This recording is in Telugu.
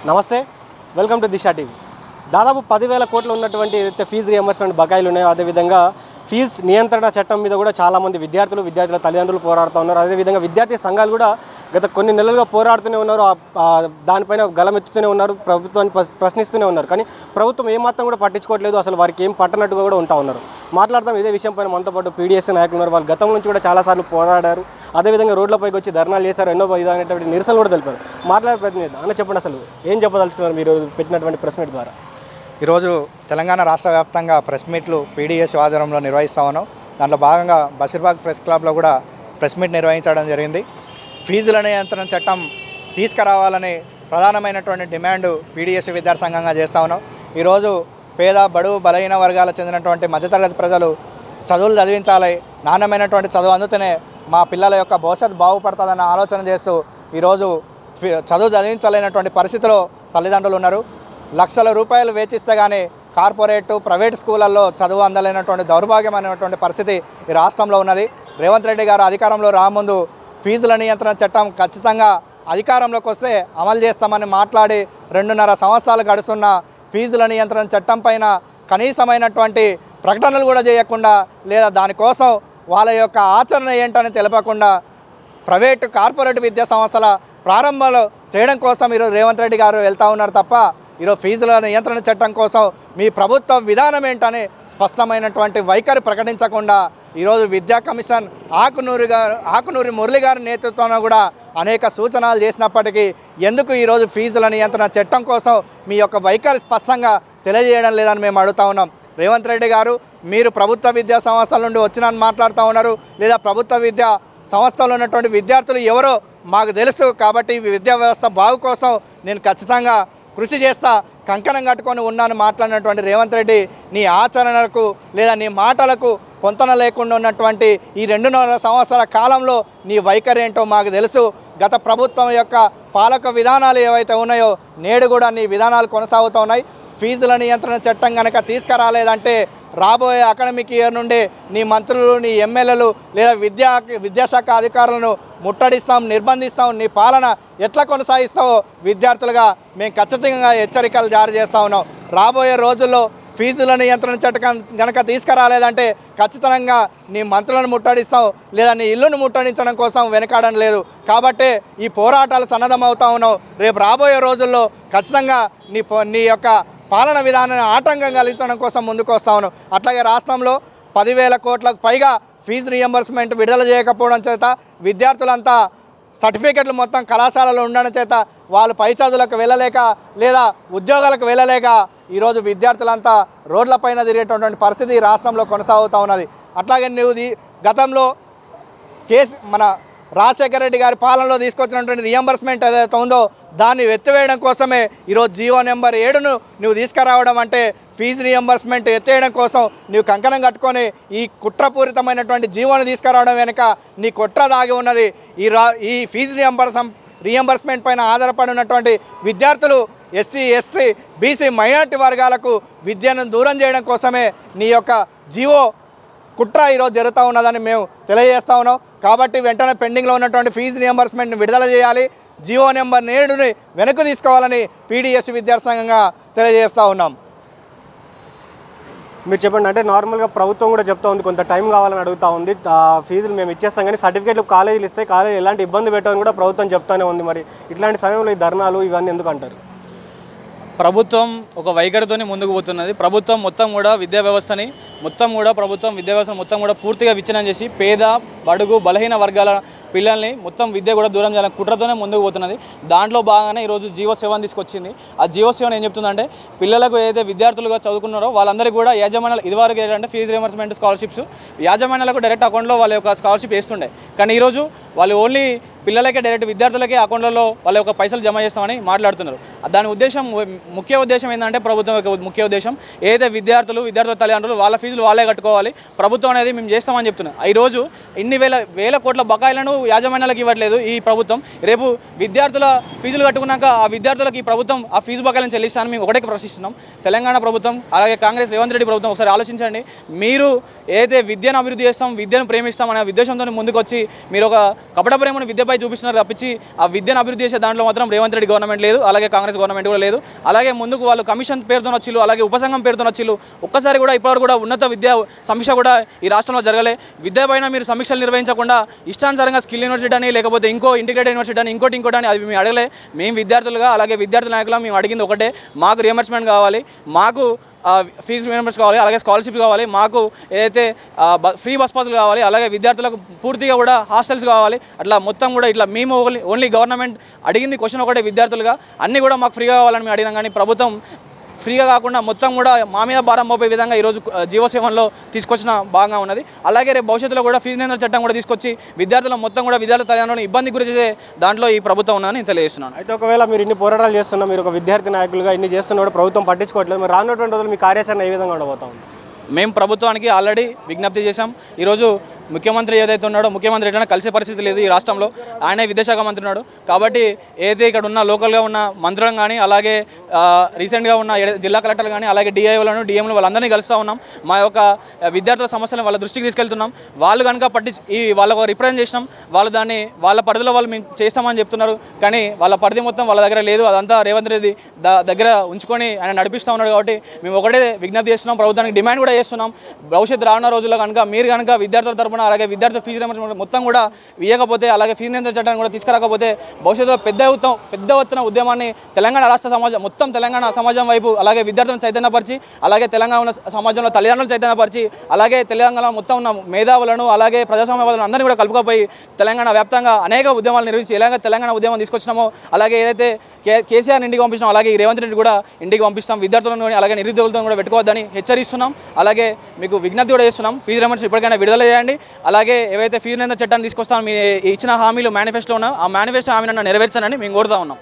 నమస్తే, వెల్కమ్ టు దిశా టీవీ. దాదాపు 10,000 కోట్లు ఉన్నటువంటి ఏదైతే ఫీజు రియంబర్స్మెంట్ బకాయిలు ఉన్నాయో, అదేవిధంగా ఫీజు నియంత్రణ చట్టం మీద కూడా చాలామంది విద్యార్థుల తల్లిదండ్రులు పోరాడుతూ ఉన్నారు. అదేవిధంగా విద్యార్థి సంఘాలు కూడా గత కొన్ని నెలలుగా పోరాడుతూనే ఉన్నారు. దానిపైన గలమెత్తుతూనే ఉన్నారు, ప్రభుత్వాన్ని ప్రశ్నిస్తూనే ఉన్నారు. కానీ ప్రభుత్వం ఏమాత్రం కూడా పట్టించుకోవట్లేదు, అసలు వారికి ఏం పట్టనట్టుగా కూడా ఉంటా ఉన్నారు. మాట్లాడతాం ఇదే విషయం పైన. మనతో పాటు పీడీఎస్ నాయకులు ఉన్నారు. వాళ్ళు గతం నుంచి కూడా చాలాసార్లు పోరాడారు, అదేవిధంగా రోడ్లపైకి వచ్చి ధర్నాలు చేశారు, ఎన్నో విధమైనటువంటి నిరసనలు కూడా తెలిపారు. మాట్లాడే ప్రయత్నం చేద్దాం. అన్న చెప్పండి, అసలు ఏం చెప్పదలుచుకున్నారు మీరు పెట్టినటువంటి ప్రెస్ మీట్ ద్వారా? ఈరోజు తెలంగాణ రాష్ట్ర వ్యాప్తంగా ప్రెస్ మీట్లు పీడీఎస్ ఆధ్వర్యంలో నిర్వహిస్తా ఉన్నాం. దాంట్లో భాగంగా బషీర్బాగ్ ప్రెస్ క్లబ్లో కూడా ప్రెస్ మీట్ నిర్వహించడం జరిగింది. ఫీజుల నియంత్రణ చట్టం తీసుకురావాలని ప్రధానమైనటువంటి డిమాండ్ పీడీఎస్ విద్యార్థి సంఘంగా చేస్తూ ఉన్నాం. ఈరోజు పేద బడుగు బలహీన వర్గాలకు చెందినటువంటి మధ్యతరగతి ప్రజలు చదువులు చదివించాలి, నాణ్యమైనటువంటి చదువు అందుతనే మా పిల్లల యొక్క భవిష్యత్తు బాగుపడుతుందన్న ఆలోచన చేస్తూ ఈరోజు చదువు చదివించలేనటువంటి పరిస్థితిలో తల్లిదండ్రులు ఉన్నారు. లక్షల రూపాయలు వేచిస్తే కానీ కార్పొరేటు ప్రైవేట్ స్కూళ్ళల్లో చదువు అందలేనటువంటి దౌర్భాగ్యమైనటువంటి పరిస్థితి ఈ రాష్ట్రంలో ఉన్నది. రేవంత్ రెడ్డి గారు అధికారంలో రాముందు ఫీజుల నియంత్రణ చట్టం ఖచ్చితంగా అధికారంలోకి వస్తే అమలు చేస్తామని మాట్లాడి 2.5 సంవత్సరాలు గడుస్తున్న ఫీజుల నియంత్రణ చట్టం పైన కనీసమైనటువంటి ప్రకటనలు కూడా చేయకుండా, లేదా దానికోసం వాళ్ళ యొక్క ఆచరణ ఏంటని తెలపకుండా ప్రైవేటు కార్పొరేట్ విద్యా సంస్థల ప్రారంభాలు చేయడం కోసం ఈరోజు రేవంత్ రెడ్డి గారు వెళ్తూ ఉన్నారు తప్ప ఈరోజు ఫీజుల నియంత్రణ చట్టం కోసం మీ ప్రభుత్వ విధానం ఏంటని స్పష్టమైనటువంటి వైఖరి ప్రకటించకుండా ఈరోజు విద్యా కమిషన్ ఆకునూరి మురళి గారి నేతృత్వంలో కూడా అనేక సూచనలు చేసినప్పటికీ ఎందుకు ఈరోజు ఫీజుల నియంత్రణ చట్టం కోసం మీ యొక్క వైఖరి స్పష్టంగా తెలియజేయడం లేదని మేము అడుగుతా ఉన్నాం. రేవంత్ రెడ్డి గారు, మీరు ప్రభుత్వ విద్యా సంస్థల నుండి వచ్చినని మాట్లాడుతూ ఉన్నారు, లేదా ప్రభుత్వ విద్యా సంస్థలో ఉన్నటువంటి విద్యార్థులు ఎవరో మాకు తెలుసు కాబట్టి విద్యా వ్యవస్థ బాగు కోసం నేను ఖచ్చితంగా కృషి చేస్తా, కంకణం కట్టుకొని ఉన్నాను మాట్లాడినటువంటి రేవంత్ రెడ్డి, నీ ఆచరణలకు లేదా నీ మాటలకు పొంతన లేకుండా ఉన్నటువంటి ఈ 2.5 సంవత్సరాల కాలంలో నీ వైఖరి ఏంటో మాకు తెలుసు. గత ప్రభుత్వం యొక్క పాలక విధానాలు ఏవైతే ఉన్నాయో నేడు కూడా నీ విధానాలు కొనసాగుతూ ఉన్నాయి. ఫీజుల నియంత్రణ చట్టం కనుక తీసుకురాలేదంటే రాబోయే అకాడమిక్ ఇయర్ నుండి నీ మంత్రులు, నీ ఎమ్మెల్యేలు లేదా విద్యాశాఖ అధికారులను ముట్టడిస్తాం, నిర్బంధిస్తాం. నీ పాలన ఎట్లా కొనసాగిస్తావో విద్యార్థులుగా మేము ఖచ్చితంగా హెచ్చరికలు జారీ చేస్తూ ఉన్నాం. రాబోయే రోజుల్లో ఫీజుల నియంత్రణ చట్టం కనుక తీసుకురాలేదంటే ఖచ్చితంగా నీ మంత్రులను ముట్టడిస్తాం, లేదా నీ ఇల్లును ముట్టడించడం కోసం వెనకాడడం లేదు. కాబట్టి ఈ పోరాటాలు సన్నద్ధమవుతా ఉన్నాం. రేపు రాబోయే రోజుల్లో ఖచ్చితంగా నీ యొక్క పాలన విధానాన్ని ఆటంకం కలిగించడం కోసం ముందుకు వస్తా ఉన్నాం. అట్లాగే రాష్ట్రంలో 10,000 కోట్లకు పైగా ఫీజు రియంబర్స్మెంట్ విడుదల చేయకపోవడం చేత విద్యార్థులంతా సర్టిఫికెట్లు మొత్తం కళాశాలలో ఉండడం చేత వాళ్ళు పై చదువులకు వెళ్ళలేక లేదా ఉద్యోగాలకు వెళ్ళలేక ఈరోజు విద్యార్థులంతా రోడ్లపైన తిరిగేటటువంటి పరిస్థితి రాష్ట్రంలో కొనసాగుతూ ఉన్నది. అట్లాగే గతంలో మన రాజశేఖర రెడ్డి గారి పాలనలో తీసుకొచ్చినటువంటి రియంబర్స్మెంట్ ఏదైతే ఉందో దాన్ని ఎత్తివేయడం కోసమే ఈరోజు జీవో నెంబర్ 7ను నువ్వు తీసుకురావడం. అంటే ఫీజు రియంబర్స్మెంట్ ఎత్తేయడం కోసం నువ్వు కంకణం కట్టుకొని ఈ కుట్రపూరితమైనటువంటి జీవోను తీసుకురావడం వెనుక నీ కుట్ర దాగి ఉన్నది. ఈ ఫీజు రియంబర్స్మెంట్ పైన ఆధారపడి ఉన్నటువంటి విద్యార్థులు ఎస్సీ, ఎస్టీ, బీసీ, మైనార్టీ వర్గాలకు విద్యను దూరం చేయడం కోసమే నీ యొక్క జీవో కుట్ర ఈరోజు జరుగుతూ ఉన్నదని మేము తెలియజేస్తా ఉన్నాం. కాబట్టి వెంటనే పెండింగ్లో ఉన్నటువంటి ఫీజు రియంబర్స్మెంట్ని విడుదల చేయాలి, జీవో నెంబర్ 7ని వెనక్కి తీసుకోవాలని పీడీఎస్ విద్యార్థి సంఘంగా తెలియజేస్తూ ఉన్నాం. మీరు చెప్పండి, అంటే నార్మల్గా ప్రభుత్వం కూడా చెప్తా ఉంది కొంత టైం కావాలని అడుగుతూ ఉంది. ఫీజులు మేము ఇచ్చేస్తాం కానీ సర్టిఫికేట్లు కాలేజీలు ఇస్తే కాలేజీ ఎలాంటి ఇబ్బంది పెట్టామని కూడా ప్రభుత్వం చెప్తానే ఉంది. మరి ఇట్లాంటి సమయంలో ఈ ధర్నాలు ఇవన్నీ ఎందుకు అంటారు? ప్రభుత్వం ఒక వైఖరితోనే ముందుకు పోతున్నది. ప్రభుత్వం మొత్తం కూడా విద్యా వ్యవస్థని మొత్తం కూడా పూర్తిగా విచ్ఛిన్నం చేసి పేద బడుగు బలహీన వర్గాల పిల్లల్ని మొత్తం విద్య కూడా దూరం చేయాలని కుట్రతోనే ముందుకు పోతున్నది. దాంట్లో భాగంగానే ఈరోజు జీవో 7 తీసుకొచ్చింది. ఆ జీవో 7 ఏం చెప్తుందంటే పిల్లలకు ఏదైతే విద్యార్థులుగా చదువుకున్నారో వాళ్ళందరికీ కూడా యాజమాన్యాలు ఇదివరకు ఏంటంటే ఫీజు రియంబర్స్మెంట్ స్కాలర్షిప్స్ యాజమాన్యాలకు డైరెక్ట్ అకౌంట్లో వాళ్ళ యొక్క స్కాలర్షిప్ వేస్తుండే. కానీ ఈరోజు వాళ్ళు ఓన్లీ పిల్లలకే డైరెక్ట్ విద్యార్థులకే అకౌంట్లలో వాళ్ళ యొక్క పైసలు జమ చేస్తామని మాట్లాడుతున్నారు. దాని ముఖ్య ఉద్దేశం ఏంటంటే ప్రభుత్వం యొక్క ముఖ్య ఉద్దేశం ఏదైతే విద్యార్థుల తల్లిదండ్రులు వాళ్ళ ఫీజులు వాళ్ళే కట్టుకోవాలి, ప్రభుత్వం అనేది మేము చేస్తామని చెప్తున్నాం. ఈరోజు ఇన్ని వేల కోట్ల బకాయిలను యాజమాన్యాలకు ఇవ్వట్లేదు ఈ ప్రభుత్వం. రేపు విద్యార్థుల ఫీజులు కట్టుకున్నాక ఆ విద్యార్థులకు ఈ ప్రభుత్వం ఆ ఫీజు బకాయిలను చెల్లిస్తానని మేము ఒకటే ప్రశ్నిస్తున్నాం. తెలంగాణ ప్రభుత్వం అలాగే కాంగ్రెస్ రేవంత్ రెడ్డి ప్రభుత్వం ఒకసారి ఆలోచించండి. మీరు ఏదైతే విద్యను అభివృద్ధి చేస్తాం, విద్యను ప్రేమిస్తాం అనే ఉద్దేశంతో ముందుకు వచ్చి మీరు ఒక కపట ప్రేమను విద్యపై చూపిస్తున్నారు తప్పించి ఆ విద్యను అభివృద్ధి చేసే దాంట్లో మాత్రం రేవంత్ రెడ్డి గవర్నమెంట్ లేదు, అలాగే కాంగ్రెస్ గవర్నమెంట్ కూడా లేదు. అలాగే ముందుకు వాళ్ళు కమిషన్ పేరుతో వచ్చిల్లు, అలాగే ఉపసంఘం పేరుతో వచ్చిల్లు. ఒక్కసారి కూడా ఇప్పటివరకు కూడా ఉన్నత విద్యా సమీక్ష కూడా ఈ రాష్ట్రంలో జరగలే. విద్య పైన మీరు సమీక్షలు నిర్వహించకుండా ఇష్టానుసారంగా స్కిల్ యూనివర్సిటీ అని, లేకపోతే ఇంకో ఇంటిగ్రేటెడ్ యూనివర్సిటీ అని, ఇంకోటి అని అది మేము అడగలే. మేము విద్యార్థులుగా అలాగే విద్యార్థి నాయకులు మేము అడిగింది ఒకటే, మాకు రియంబర్స్మెంట్ కావాలి, మాకు ఫీజు రియంబర్స్ కావాలి, అలాగే స్కాలర్షిప్ కావాలి, మాకు ఏదైతే ఫ్రీ బస్ పాసులు కావాలి, అలాగే విద్యార్థులకు పూర్తిగా కూడా హాస్టల్స్ కావాలి. అట్లా మొత్తం కూడా ఇట్లా మేము ఓన్లీ గవర్నమెంట్ అడిగింది క్వశ్చన్ ఒకటే, విద్యార్థులుగా అన్నీ కూడా మాకు ఫ్రీగా కావాలని మేము అడిగినాం. కానీ ప్రభుత్వం ఫ్రీగా కాకుండా మొత్తం కూడా మా మీద భారం మోపే విధంగా ఈరోజు జీవో 7లో తీసుకొచ్చిన భాగంగా ఉన్నది. అలాగే రేపు భవిష్యత్తులో కూడా ఫీజు నియంత్రణ చట్టం కూడా తీసుకొచ్చి విద్యార్థుల మొత్తం కూడా విద్యార్థుల తల్లిదండ్రులను ఇబ్బంది గురి చేసే దాంట్లో ఈ ప్రభుత్వం ఉందని నేను తెలియజేస్తున్నాను. అయితే ఒకవేళ మీరు ఇన్ని పోరాటాలు చేస్తున్నా, మీరు ఒక విద్యార్థి నాయకులుగా ఇన్ని చేస్తున్నా కూడా ప్రభుత్వం పట్టించుకోవట్లేదు, మీరు రానున్నటువంటి రోజులు మీ కార్యాచరణ ఏ విధంగా ఉండబోతా ఉంది? మేము ప్రభుత్వానికి ఆల్రెడీ విజ్ఞప్తి చేశాం. ఈరోజు ముఖ్యమంత్రి ఏదైతే ఉన్నాడో, ముఖ్యమంత్రి ఎట్లా కలిసే పరిస్థితి లేదు ఈ రాష్ట్రంలో, ఆయనే విదేశాంగ మంత్రి ఉన్నాడు. కాబట్టి ఏదైతే ఇక్కడ ఉన్న లోకల్గా ఉన్న మంత్రులను కానీ, అలాగే రీసెంట్గా ఉన్న జిల్లా కలెక్టర్లు కానీ, అలాగే డిఐఓలను డిఎంలు వాళ్ళందరినీ కలుస్తూ ఉన్నాం. మా యొక్క విద్యార్థుల సమస్యలను వాళ్ళ దృష్టికి తీసుకెళ్తున్నాం. వాళ్ళు కనుక వాళ్ళకు రిప్రజెంట్ చేసినాం, వాళ్ళు దాన్ని వాళ్ళ పరిధిలో వాళ్ళు మేము చేస్తామని చెప్తున్నారు. కానీ వాళ్ళ పరిధి మొత్తం వాళ్ళ దగ్గర లేదు, అదంతా రేవంత్ రెడ్డి దగ్గర ఉంచుకొని ఆయన నడిపిస్తూ ఉన్నాడు. కాబట్టి మేము ఒకటే విజ్ఞప్తి చేస్తున్నాం, ప్రభుత్వానికి డిమాండ్ కూడా చేస్తున్నాం. భవిష్యత్తు రానున్న రోజుల్లో కనుక మీరు కనుక విద్యార్థుల తరపున, అలాగే విద్యార్థుల ఫీజు రియంబర్స్మెంట్ మొత్తం కూడా ఇవ్వకపోతే, అలాగే ఫీజు నియంత్రణ చట్టాన్ని కూడా తీసుకురాకపోతే భవిష్యత్తులో పెద్ద ఎత్తున ఉద్యమాన్ని తెలంగాణ రాష్ట్ర సమాజం మొత్తం తెలంగాణ సమాజం వైపు, అలాగే విద్యార్థులను చైతన్యపరిచి, అలాగే తెలంగాణ సమాజంలో తల్లిదండ్రులను చైతన్యపరిచి, అలాగే తెలంగాణ మొత్తం ఉన్న మేధావులను, అలాగే ప్రజాస్వామ్యవాదులను అందరినీ కూడా కలుపుకోపోయి తెలంగాణ వ్యాప్తంగా అనేక ఉద్యమాలు నిర్వహించి ఎలాగ తెలంగాణ ఉద్యమం తీసుకొచ్చినామో, అలాగే ఏదైతే కేసీఆర్ ఇంటికి పంపించినాం, అలాగే ఈ రేవంత్ రెడ్డి కూడా ఇంటికి పంపిస్తాం. విద్యార్థులను కానీ అలాగే నిరుద్యోగులతో కూడా పెట్టుకోవద్దని హెచ్చరిస్తున్నాం. అలాగే మీకు విజ్ఞప్తి కూడా చేస్తున్నాం, ఫీజు రియంబర్స్మెంట్ ఇప్పటికైనా విడుదల చేయండి. అలాగే ఏవైతే ఫీజు నియంత్రణ చట్టాన్ని తీసుకొస్తామో మీ ఇచ్చిన హామీలు మేనిఫెస్టోలో ఉన్న ఆ మేనిఫెస్టో హామీలను నెరవేర్చాలని మేము కోరుతా ఉన్నాం.